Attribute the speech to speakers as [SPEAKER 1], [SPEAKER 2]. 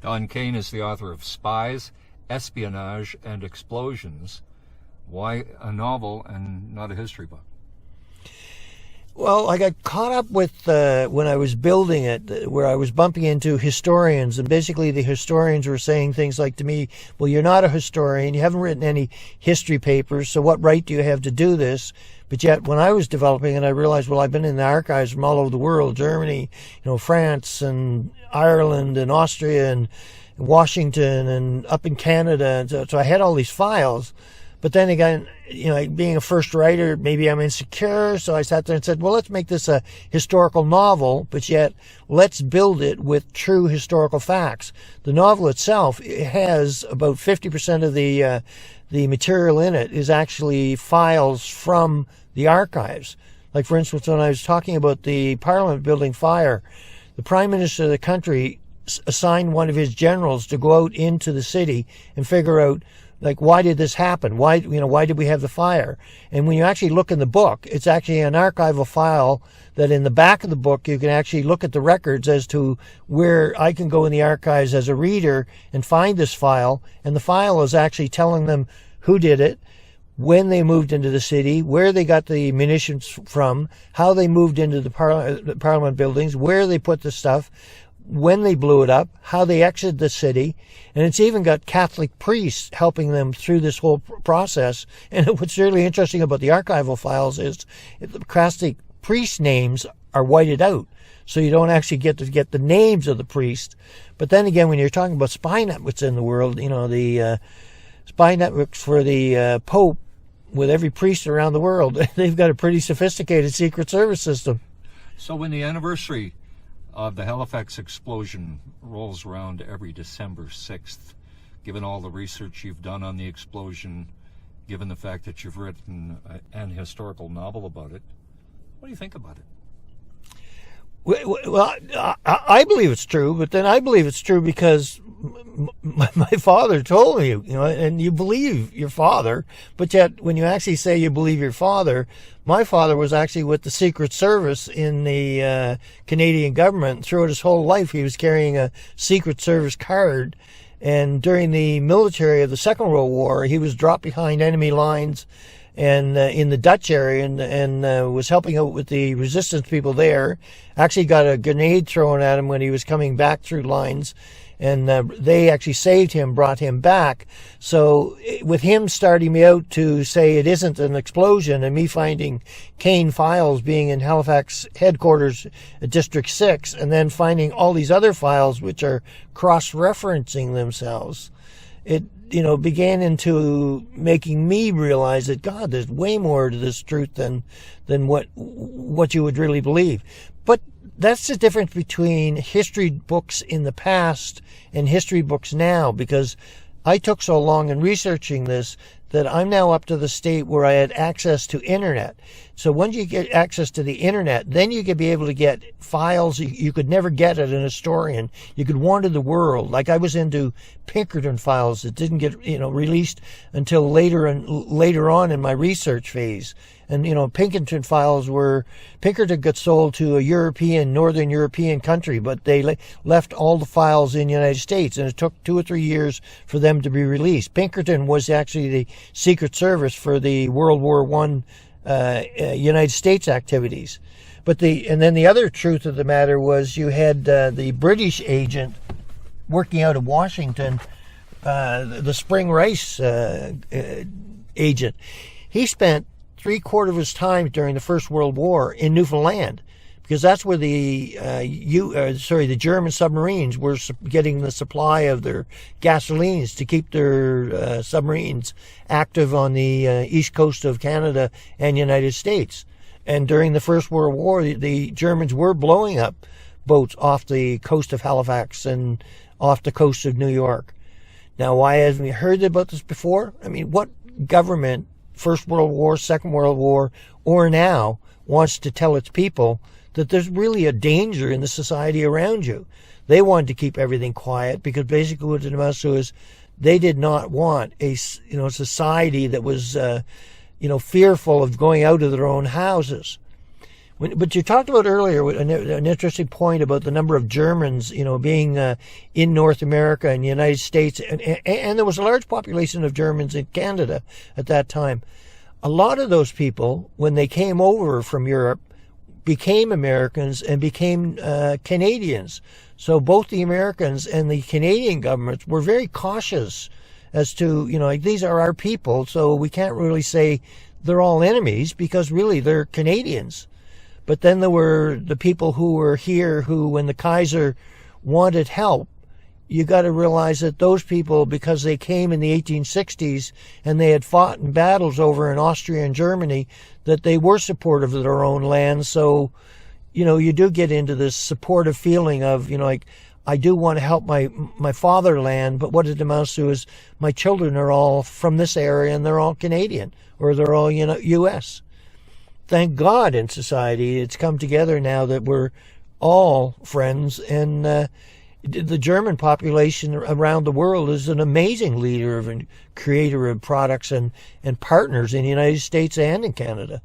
[SPEAKER 1] Don Kane is the author of Spies, Espionage, and Explosions. Why a novel and not a history book?
[SPEAKER 2] Well, I got caught up with, when I was building it, where I was bumping into historians, and basically the historians were saying things like to me, well, you're not a historian, you haven't written any history papers, so what right do you have to do this? But yet, when I was developing it, I realized, well, I've been in the archives from all over the world, Germany, France and Ireland and Austria and Washington and up in Canada, and so I had all these files. But then again, being a first writer, maybe I'm insecure, so I sat there and said, well, let's make this a historical novel, but yet let's build it with true historical facts. The novel itself, it has about 50% of the material in it is actually files from the archives. Like, for instance, when I was talking about the Parliament building fire, the Prime Minister of the country assigned one of his generals to go out into the city and figure out, like, why did this happen? Why did we have the fire? And when you actually look in the book, it's actually an archival file that in the back of the book, you can actually look at the records as to where I can go in the archives as a reader and find this file. And the file is actually telling them who did it, when they moved into the city, where they got the munitions from, how they moved into the Parliament buildings, where they put the stuff, when they blew it up, how they exited the city, and it's even got Catholic priests helping them through this whole process. And what's really interesting about the archival files is the Catholic priest names are whited out, so you don't actually get to get the names of the priest. But then again, when you're talking about spy networks in the world, the spy networks for the Pope with every priest around the world, they've got a pretty sophisticated Secret Service system.
[SPEAKER 1] So when the anniversary of the Halifax Explosion rolls around every December 6th, given all the research you've done on the explosion, given the fact that you've written an historical novel about it, what do you think about it?
[SPEAKER 2] Well, I believe it's true, but then I believe it's true because my father told me, and you believe your father, but yet when you actually say you believe your father, my father was actually with the Secret Service in the Canadian government. Throughout his whole life, he was carrying a Secret Service card, and during the military of the Second World War, he was dropped behind enemy lines and in the Dutch area and was helping out with the resistance people there. Actually got a grenade thrown at him when he was coming back through lines, and they actually saved him, brought him back. So with him starting me out to say it isn't an explosion, and me finding Kane files being in Halifax headquarters at District 6, and then finding all these other files which are cross-referencing themselves, it began into making me realize that, God, there's way more to this truth than what you would really believe. But that's the difference between history books in the past and history books now, because I took so long in researching this that I'm now up to the state where I had access to internet. So once you get access to the internet, then you could be able to get files you could never get as an historian. You could wander the world. Like, I was into Pinkerton files that didn't get released until later on in my research phase. And Pinkerton files Pinkerton got sold to a Northern European country, but they left all the files in the United States, and it took 2 or 3 years for them to be released. Pinkerton was actually the Secret Service for the World War I United States activities. And then the other truth of the matter was you had the British agent working out of Washington, the Spring Rice agent. He spent 3/4 of his time during the First World War in Newfoundland, because that's where the German submarines were getting the supply of their gasolines to keep their submarines active on the east coast of Canada and United States. And during the First World War, the Germans were blowing up boats off the coast of Halifax and off the coast of New York. Now, why haven't we heard about this before? I mean, what government, First World War, Second World War, or now, wants to tell its people that there's really a danger in the society around you? They wanted to keep everything quiet because basically what it amounts to is they did not want a society that was fearful of going out of their own houses. But you talked about earlier an interesting point about the number of Germans, being in North America and the United States, and there was a large population of Germans in Canada at that time. A lot of those people, when they came over from Europe, became Americans and became Canadians. So both the Americans and the Canadian governments were very cautious as to, these are our people, so we can't really say they're all enemies because really they're Canadians. But then there were the people who were here who, when the Kaiser wanted help, you got to realize that those people, because they came in the 1860s and they had fought in battles over in Austria and Germany, that they were supportive of their own land. So, you do get into this supportive feeling of, I do want to help my fatherland, but what it amounts to is my children are all from this area and they're all Canadian, or they're all, U.S. Thank God in society it's come together now that we're all friends, and the German population around the world is an amazing leader and creator of products and partners in the United States and in Canada.